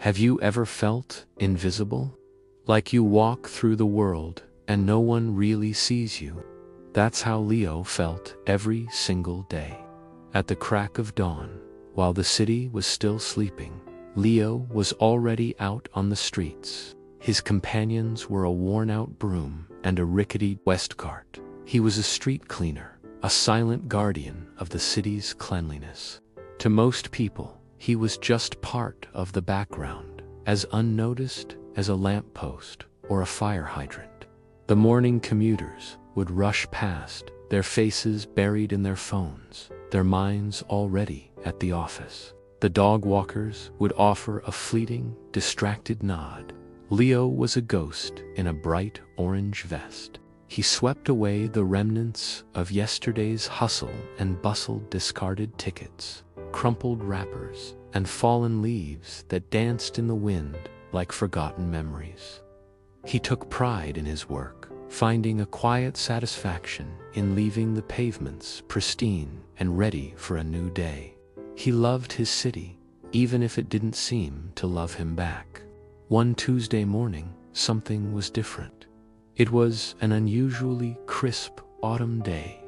Have you ever felt invisible? Like you walk through the world and no one really sees you? That's how Leo felt every single day. At the crack of dawn, while the city was still sleeping, Leo was already out on the streets. His companions were a worn-out broom and a rickety West cart. He was a street cleaner, a silent guardian of the city's cleanliness. To most people, he was just part of the background, as unnoticed as a lamppost or a fire hydrant. The morning commuters would rush past, their faces buried in their phones, their minds already at the office. The dog walkers would offer a fleeting, distracted nod. Leo was a ghost in a bright orange vest. He swept away the remnants of yesterday's hustle and bustle, discarded tickets, crumpled wrappers, and fallen leaves that danced in the wind like forgotten memories. He took pride in his work, finding a quiet satisfaction in leaving the pavements pristine and ready for a new day. He loved his city, even if it didn't seem to love him back. One Tuesday morning, something was different. It was an unusually crisp autumn day.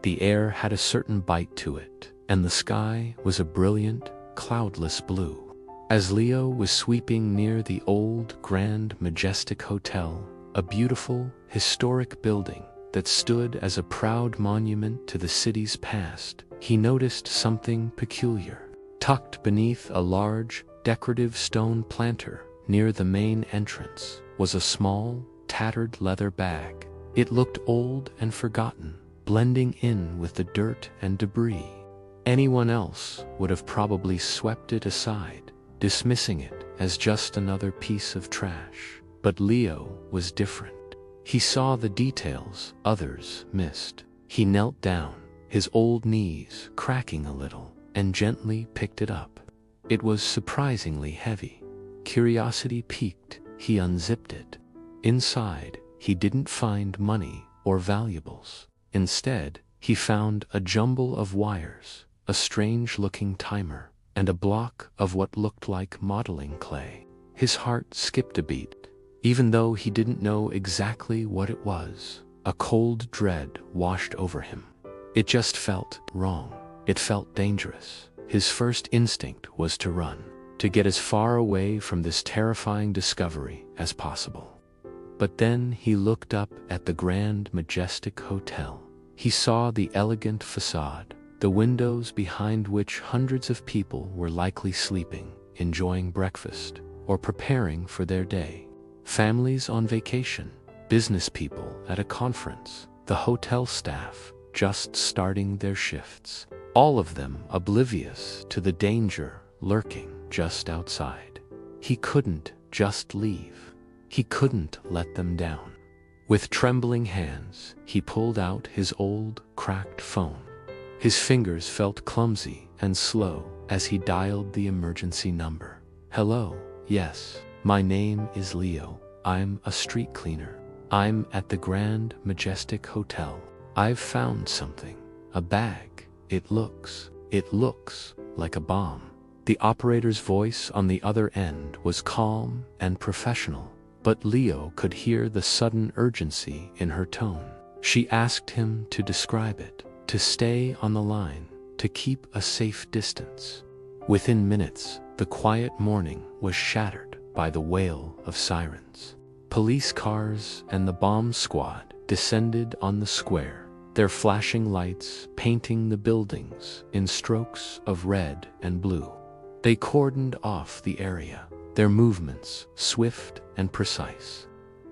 The air had a certain bite to it, and the sky was a brilliant, cloudless blue. As Leo was sweeping near the old Grand Majestic Hotel, a beautiful, historic building that stood as a proud monument to the city's past, he noticed something peculiar. Tucked beneath a large, decorative stone planter near the main entrance was a small, tattered leather bag. It looked old and forgotten, blending in with the dirt and debris. Anyone else would have probably swept it aside, dismissing it as just another piece of trash. But Leo was different. He saw the details others missed. He knelt down, his old knees cracking a little, and gently picked it up. It was surprisingly heavy. Curiosity piqued, he unzipped it. Inside, he didn't find money or valuables. Instead, he found a jumble of wires, a strange-looking timer, and a block of what looked like modeling clay. His heart skipped a beat. Even though he didn't know exactly what it was, a cold dread washed over him. It just felt wrong. It felt dangerous. His first instinct was to run, to get as far away from this terrifying discovery as possible. But then he looked up at the Grand Majestic Hotel. He saw the elegant facade, the windows behind which hundreds of people were likely sleeping, enjoying breakfast, or preparing for their day. Families on vacation, business people at a conference, the hotel staff just starting their shifts, all of them oblivious to the danger lurking just outside. He couldn't just leave. He couldn't let them down. With trembling hands, he pulled out his old, cracked phone. His fingers felt clumsy and slow as he dialed the emergency number. "Hello, yes. My name is Leo. I'm a street cleaner. I'm at the Grand Majestic Hotel. I've found something. A bag. It looks like a bomb." The operator's voice on the other end was calm and professional, but Leo could hear the sudden urgency in her tone. She asked him to describe it, to stay on the line, to keep a safe distance. Within minutes, the quiet morning was shattered by the wail of sirens. Police cars and the bomb squad descended on the square, their flashing lights painting the buildings in strokes of red and blue. They cordoned off the area, their movements swift and precise.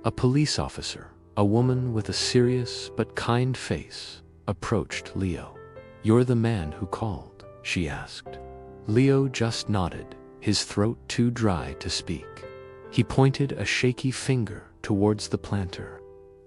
A police officer, a woman with a serious but kind face, approached Leo. "You're the man who called?" she asked. Leo just nodded, his throat too dry to speak. He pointed a shaky finger towards the planter.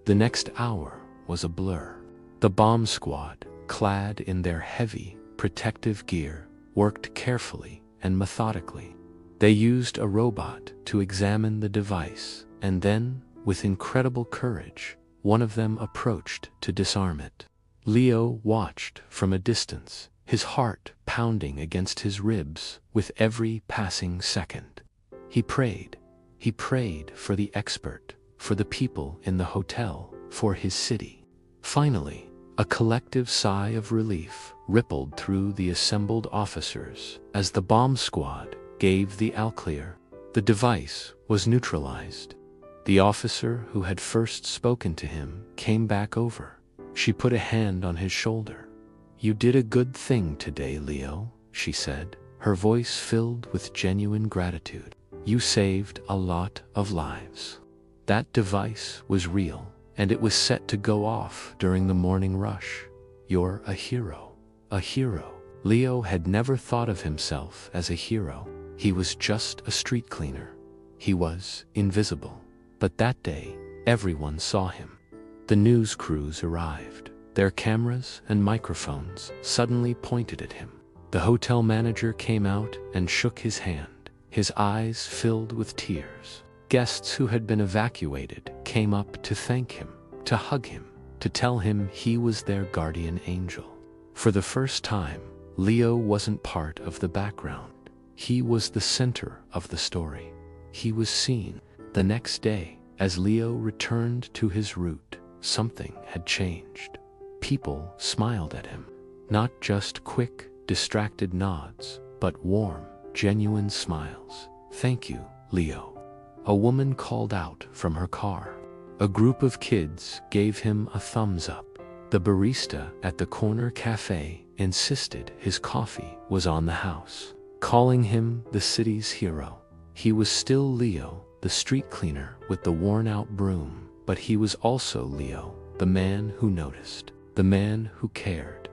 The next hour was a blur. The bomb squad, clad in their heavy, protective gear, worked carefully and methodically. They used a robot to examine the device, and then, with incredible courage, one of them approached to disarm it. Leo watched from a distance, his heart pounding against his ribs with every passing second. He prayed. He prayed for the expert, for the people in the hotel, for his city. Finally, a collective sigh of relief rippled through the assembled officers as the bomb squad gave the all-clear. The device was neutralized. The officer who had first spoken to him came back over. She put a hand on his shoulder. "You did a good thing today, Leo," she said, her voice filled with genuine gratitude. "You saved a lot of lives." That device was real, and it was set to go off during the morning rush. "You're a hero." A hero. Leo had never thought of himself as a hero. He was just a street cleaner. He was invisible. But that day, everyone saw him. The news crews arrived. Their cameras and microphones suddenly pointed at him. The hotel manager came out and shook his hand, his eyes filled with tears. Guests who had been evacuated came up to thank him, to hug him, to tell him he was their guardian angel. For the first time, Leo wasn't part of the background. He was the center of the story. He was seen. The next day, as Leo returned to his route, something had changed. People smiled at him. Not just quick, distracted nods, but warm, genuine smiles. "Thank you, Leo." A woman called out from her car. A group of kids gave him a thumbs up. The barista at the corner cafe insisted his coffee was on the house, calling him the city's hero. He was still Leo, the street cleaner with the worn-out broom, but he was also Leo, the man who noticed, the man who cared.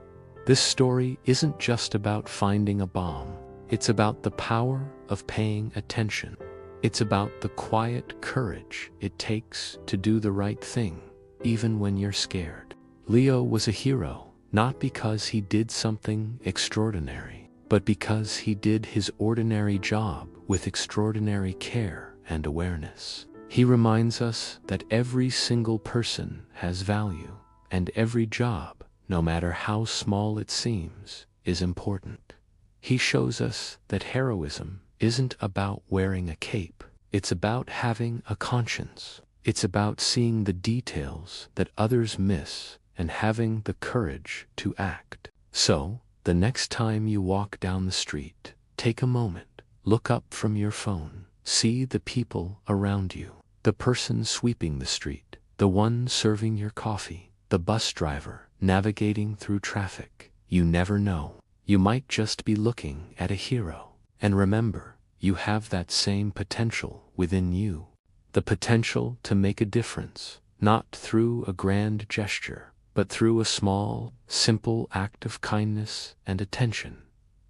This story isn't just about finding a bomb. It's about the power of paying attention. It's about the quiet courage it takes to do the right thing, even when you're scared. Leo was a hero, not because he did something extraordinary, but because he did his ordinary job with extraordinary care and awareness. He reminds us that every single person has value, and every job, no matter how small it seems, is important. He shows us that heroism isn't about wearing a cape. It's about having a conscience. It's about seeing the details that others miss and having the courage to act. So, the next time you walk down the street, take a moment, look up from your phone, see the people around you, the person sweeping the street, the one serving your coffee, the bus driver navigating through traffic. You never know. You might just be looking at a hero. And remember, you have that same potential within you. The potential to make a difference, not through a grand gesture, but through a small, simple act of kindness and attention.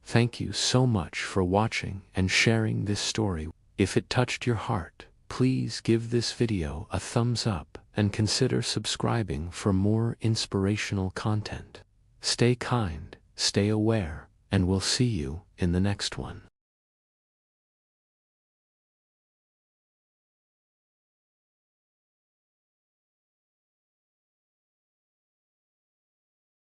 Thank you so much for watching and sharing this story. If it touched your heart, please give this video a thumbs up and consider subscribing for more inspirational content. Stay kind, stay aware, and we'll see you in the next one.